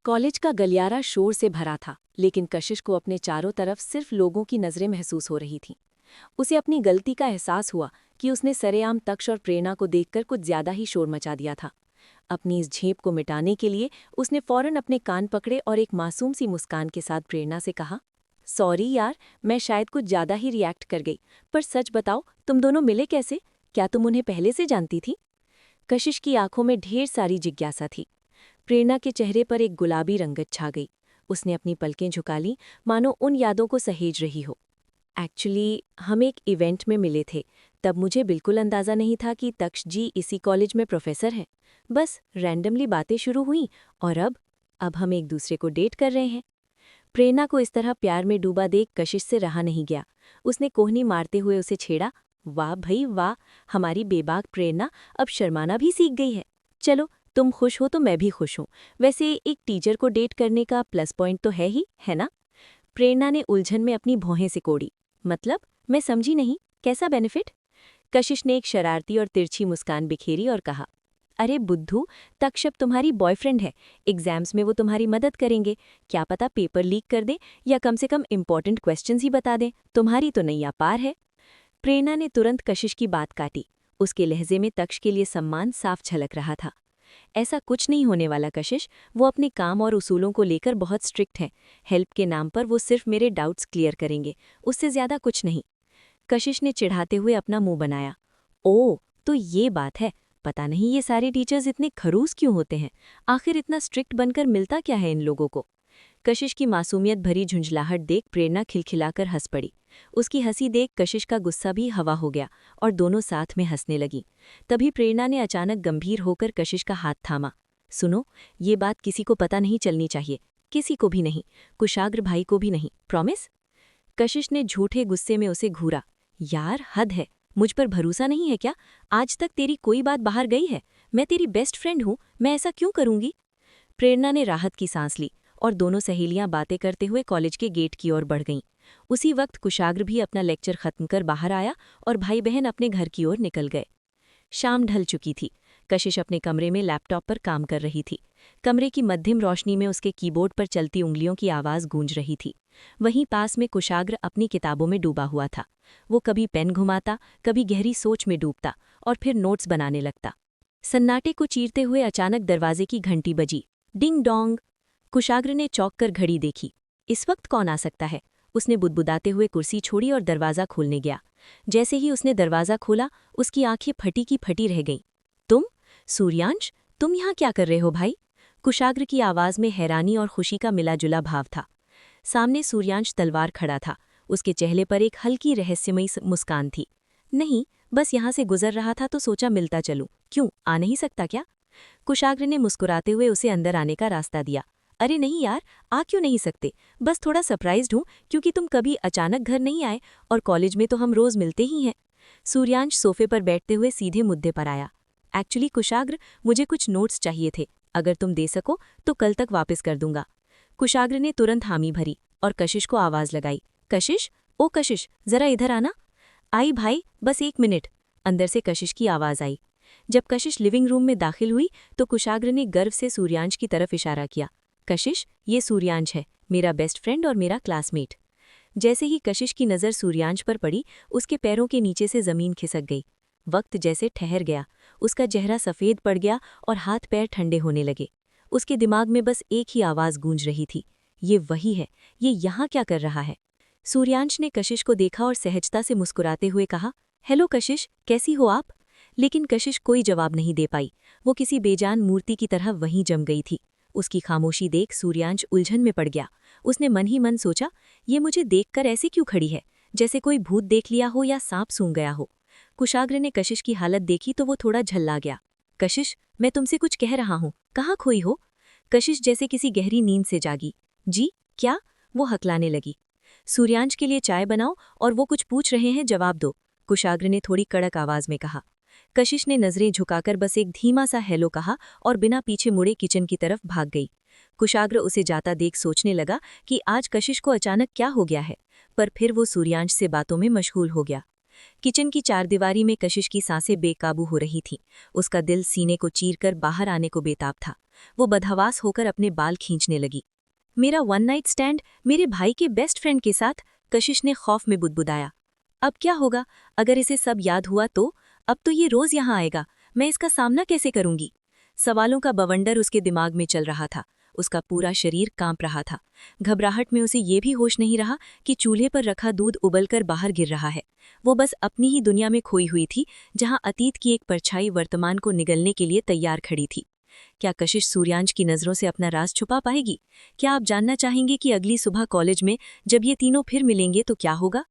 College का गलियारा शोर से भरा था, लेकिन कशिश को अपने चारों तरफ सिर्फ लोगों की नजरें महसूस हो रही थीं। उसे अपनी गलती का एहसास हुआ कि उसने सरेआम तक्ष और प्रेरणा को देखकर कुछ ज्यादा ही शोर मचा दिया था। अपनी इस झेप को मिटाने के लिए उसने फौरन अपने कान पकड़े और एक मासूम सी मुस्कान के साथ प्रेरणा से कहा, सॉरी यार, मैं शायद कुछ ज्यादा ही रिएक्ट कर गई, पर सच बताओ, तुम दोनों मिले कैसे? क्या तुम उन्हें पहले से जानती थी? कशिश की आंखों में ढेर सारी जिज्ञासा थी। प्रेरणा के चेहरे पर एक गुलाबी रंगत छा गई। उसने अपनी पलकें झुका ली, मानो उन यादों को सहेज रही हो। एक्चुअली हम एक इवेंट में मिले थे, तब मुझे बिल्कुल अंदाजा नहीं था कि तक्ष जी इसी कॉलेज में प्रोफेसर हैं। बस रैंडमली बातें शुरू हुईं और अब हम एक दूसरे को डेट कर रहे हैं। प्रेरणा को इस तरह प्यार में डूबा देख कशिश से रहा नहीं गया। उसने कोहनी मारते हुए उसे छेड़ा, वाह भई वाह, हमारी बेबाक प्रेरणा अब शर्माना भी सीख गई है। चलो, तुम खुश हो तो मैं भी खुश हूँ। वैसे एक टीचर को डेट करने का प्लस पॉइंट तो है ही, है ना? प्रेरणा ने उलझन में अपनी भौहें सिकोड़ी। मतलब, मैं समझी नहीं, कैसा बेनिफिट? कशिश ने एक शरारती और तिरछी मुस्कान बिखेरी और कहा, अरे बुद्धू, तक्षप तुम्हारी बॉयफ्रेंड है। एग्जाम्स में वो तुम्हारी मदद करेंगे। क्या पता पेपर लीक कर दे या कम से कम इम्पोर्टेंट क्वेश्चंस ही बता दें। तुम्हारी तो नैया पार है। प्रेरणा ने तुरंत कशिश की बात काटी। उसके लहजे में तक्ष के लिए सम्मान साफ झलक रहा था। ऐसा कुछ नहीं होने वाला कशिश, वो अपने काम और उसूलों को लेकर बहुत स्ट्रिक्ट हैं। हेल्प के नाम पर वो सिर्फ मेरे डाउट्स क्लियर करेंगे, उससे ज्यादा कुछ नहीं। कशिश ने चिढ़ाते हुए अपना मुंह बनाया। ओह, तो ये बात है। पता नहीं ये सारे टीचर्स इतने खरूस क्यों होते हैं। आखिर इतना स्ट्रिक्ट बनकर मिलता क्या है इन लोगों को? कशिश की मासूमियत भरी झुंझलाहट देख प्रेरणा खिलखिलाकर हंस पड़ी। उसकी हंसी देख कशिश का गुस्सा भी हवा हो गया और दोनों साथ में हंसने लगी। तभी प्रेरणा ने अचानक गंभीर होकर कशिश का हाथ थामा। सुनो, ये बात किसी को पता नहीं चलनी चाहिए। किसी को भी नहीं, कुशाग्र भाई को भी नहीं, प्रॉमिस? कशिश ने झूठे गुस्से में उसे घूरा। यार हद है, मुझ पर भरोसा नहीं है क्या? आज तक तेरी कोई बात बाहर गई है? मैं तेरी बेस्ट फ्रेंड हूँ, मैं ऐसा क्यों करूंगी? प्रेरणा ने राहत की सांस ली और दोनों सहेलियां बातें करते हुए कॉलेज के गेट की ओर बढ़ गईं। उसी वक्त कुशाग्र भी अपना लेक्चर खत्म कर बाहर आया और भाई बहन अपने घर की ओर निकल गए। शाम ढल चुकी थी। कशिश अपने कमरे में लैपटॉप पर काम कर रही थी। कमरे की मध्यम रोशनी में उसके कीबोर्ड पर चलती उंगलियों की आवाज़ गूंज रही थी। वहीं पास में कुशाग्र अपनी किताबों में डूबा हुआ था। वो कभी पेन घुमाता, कभी गहरी सोच में डूबता और फिर नोट्स बनाने लगता। सन्नाटे को चीरते हुए अचानक दरवाजे की घंटी बजी। Ding dong. कुशाग्र ने चौंक कर घड़ी देखी। इस वक्त कौन आ सकता है? उसने बुदबुदाते हुए कुर्सी छोड़ी और दरवाज़ा खोलने गया। जैसे ही उसने दरवाज़ा खोला, उसकी आंखें फटी की फटी रह गईं। तुम? सूर्यांश, तुम यहाँ क्या कर रहे हो भाई? कुशाग्र की आवाज़ में हैरानी और खुशी का मिला-जुला भाव था। सामने सूर्यांश तलवार खड़ा था। उसके चेहरे पर एक हल्की रहस्यमयी मुस्कान थी। नहीं, बस यहाँ से गुजर रहा था तो सोचा मिलता चलूं। क्यों, आ नहीं सकता क्या? कुशाग्र ने मुस्कुराते हुए उसे अंदर आने का रास्ता दिया। अरे नहीं यार, आ क्यों नहीं सकते? बस थोड़ा सरप्राइज्ड हूँ क्योंकि तुम कभी अचानक घर नहीं आए और कॉलेज में तो हम रोज मिलते ही हैं। सूर्यांश सोफे पर बैठते हुए सीधे मुद्दे पर आया। एक्चुअली कुशाग्र, मुझे कुछ नोट्स चाहिए थे। अगर तुम दे सको तो कल तक वापस कर दूंगा। कुशाग्र ने तुरंत हामी भरी और कशिश को आवाज लगाई। कशिश, ओ कशिश, जरा इधर आना। आई भाई, बस 1 मिनट। अंदर से कशिश की आवाज आई। जब कशिश लिविंग रूम में दाखिल हुई तो कुशाग्र ने गर्व से सूर्यांश की तरफ इशारा किया। कशिश, ये सूर्यांश है, मेरा बेस्ट फ्रेंड और मेरा क्लासमेट। जैसे ही कशिश की नज़र सूर्यांश पर पड़ी, उसके पैरों के नीचे से ज़मीन खिसक गई। वक्त जैसे ठहर गया, उसका चेहरा सफ़ेद पड़ गया और हाथ पैर ठंडे होने लगे। उसके दिमाग में बस एक ही आवाज़ गूंज रही थी, ये वही है, ये यहाँ क्या कर रहा है? सूर्यांश ने कशिश को देखा और सहजता से मुस्कुराते हुए कहा, हेलो कशिश, कैसी हो आप? लेकिन कशिश कोई जवाब नहीं दे पाई। वो किसी बेजान मूर्ति की तरह वहीं जम गई थी। उसकी खामोशी देख सूर्यांश उलझन में पड़ गया। उसने मन ही मन सोचा, ये मुझे देखकर ऐसे क्यों खड़ी है, जैसे कोई भूत देख लिया हो या सांप सूंघ गया हो। कुशाग्र ने कशिश की हालत देखी तो वो थोड़ा झल्ला गया। कशिश, मैं तुमसे कुछ कह रहा हूँ, कहाँ खोई हो? कशिश जैसे किसी गहरी नींद से जागी। जी, क्या? वो हकलाने लगी। सूर्यांश के लिए चाय बनाओ और वो कुछ पूछ रहे हैं, जवाब दो, कुशाग्र ने थोड़ी कड़क आवाज में कहा। कशिश ने नजरें झुकाकर बस एक धीमा सा हेलो कहा और बिना पीछे मुड़े किचन की तरफ भाग गई। कुशाग्र उसे जाता देख सोचने लगा कि आज कशिश को अचानक क्या हो गया है, पर फिर वो सूर्यांश से बातों में मशगूल हो गया। किचन की चारदीवारी में कशिश की सांसें बेकाबू हो रही थीं। उसका दिल सीने को चीरकर बाहर आने को बेताब था। वो बदहवास होकर अपने बाल खींचने लगी। मेरा वन नाइट स्टैंड मेरे भाई के बेस्ट फ्रेंड के साथ, कशिश ने खौफ में बुदबुदाया। अब क्या होगा अगर इसे सब याद हुआ तो? अब तो ये रोज यहाँ आएगा, मैं इसका सामना कैसे करूंगी? सवालों का बवंडर उसके दिमाग में चल रहा था। उसका पूरा शरीर कांप रहा था। घबराहट में उसे ये भी होश नहीं रहा कि चूल्हे पर रखा दूध उबलकर बाहर गिर रहा है। वो बस अपनी ही दुनिया में खोई हुई थी, जहां अतीत की एक परछाई वर्तमान को निगलने के लिए तैयार खड़ी थी। क्या कशिश सूर्यांश की नज़रों से अपना राज छुपा पाएगी? क्या आप जानना चाहेंगे कि अगली सुबह कॉलेज में जब ये तीनों फिर मिलेंगे तो क्या होगा?